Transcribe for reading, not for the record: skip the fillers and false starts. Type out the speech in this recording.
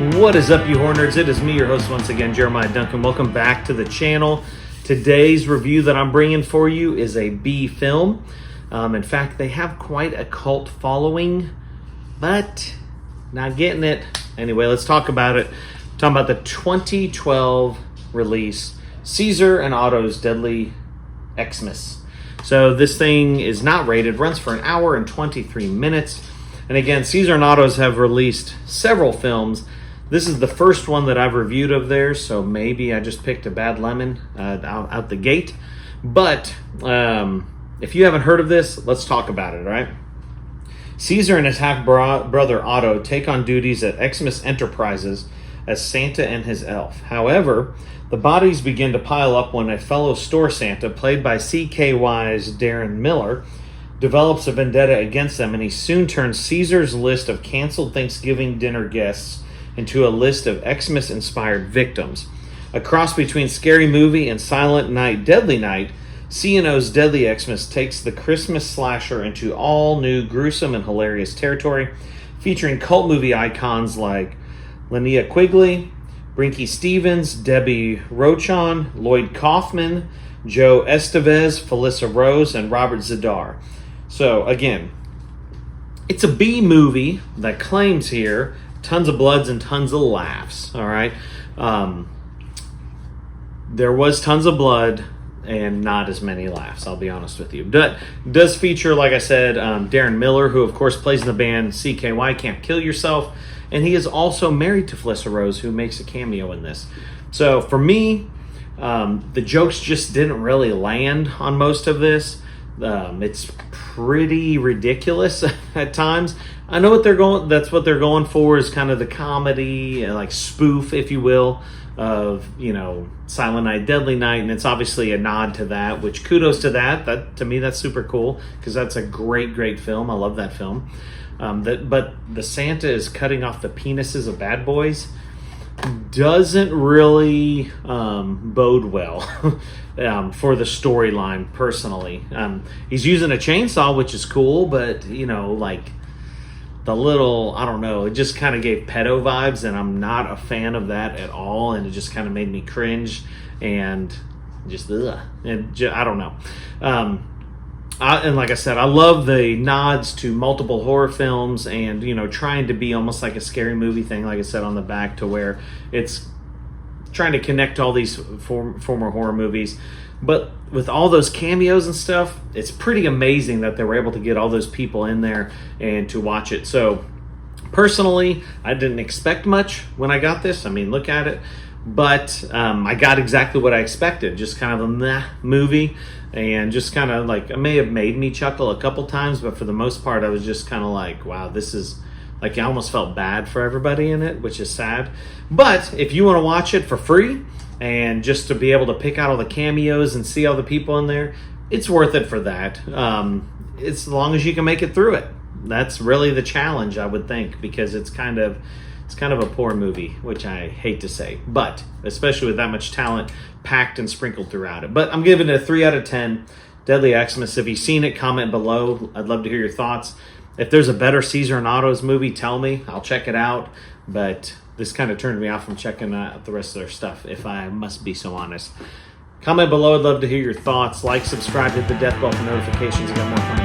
What is up, you horror nerds? It is me, your host once again, Jeremiah Duncan. Welcome back to the channel. Today's review that I'm bringing for you is a B film. In fact, they have quite a cult following, but not getting it. Anyway, let's talk about it. I'm talking about the 2012 release, Caesar and Otto's Deadly Xmas. So this thing is not rated, runs for an hour and 23 minutes. And again, Caesar and Otto's have released several films. This is the first one that I've reviewed of theirs, so maybe I just picked a bad lemon out the gate. But if you haven't heard of this, let's talk about it, all right? Caesar and his half-brother Otto take on duties at Xmas Enterprises as Santa and his elf. However, the bodies begin to pile up when a fellow store Santa, played by CKY's Deron Miller, develops a vendetta against them, and he soon turns Caesar's list of canceled Thanksgiving dinner guests into a list of Xmas-inspired victims. A cross between Scary Movie and Silent Night, Deadly Night, C&O's Deadly Xmas takes the Christmas slasher into all new gruesome and hilarious territory, featuring cult movie icons like Linnea Quigley, Brinke Stevens, Debbie Rochon, Lloyd Kaufman, Joe Estevez, Felissa Rose, and Robert Z'Dar. So again, it's a B movie that claims here tons of bloods and tons of laughs. All right, there was tons of blood and not as many laughs, I'll be honest with you. Does feature, like I said, Deron Miller, who of course plays in the band CKY, Can't Kill Yourself, and he is also married to Felissa Rose, who makes a cameo in this. So for me, the jokes just didn't really land on most of this. It's pretty ridiculous at times. I know what they're going. That's what they're going for, is kind of the comedy, like spoof, if you will, of Silent Night, Deadly Night, and it's obviously a nod to that. Which kudos to that. That to me, that's super cool because that's a great film. I love that film. But the Santa is cutting off the penises of bad boys doesn't really bode well for the storyline, personally. He's using a chainsaw, which is cool, but like the little, I don't know, it just kind of gave pedo vibes, and I'm not a fan of that at all, and it just kind of made me cringe and just I don't know. And like I said, I love the nods to multiple horror films and, trying to be almost like a Scary Movie thing, like I said on the back, to where it's trying to connect all these former horror movies. But with all those cameos and stuff, it's pretty amazing that they were able to get all those people in there and to watch it. So personally, I didn't expect much when I got this. I mean, look at it. But I got exactly what I expected, just kind of a meh movie, and just kind of like, it may have made me chuckle a couple times, but for the most part, I was just kind of like, wow, this is, like, I almost felt bad for everybody in it, which is sad. But if you want to watch it for free, and just to be able to pick out all the cameos and see all the people in there, it's worth it for that. It's as long as you can make it through it. That's really the challenge, I would think, because it's kind of a poor movie, which I hate to say, but especially with that much talent packed and sprinkled throughout it. But I'm giving it a 3 out of 10. Deadly Xmas. If you've seen it, comment below. I'd love to hear your thoughts. If there's a better Caesar and Otto's movie, tell me. I'll check it out. But this kind of turned me off from checking out the rest of their stuff, if I must be so honest. Comment below. I'd love to hear your thoughts. Like, subscribe, hit the death bell for notifications. I got more coming.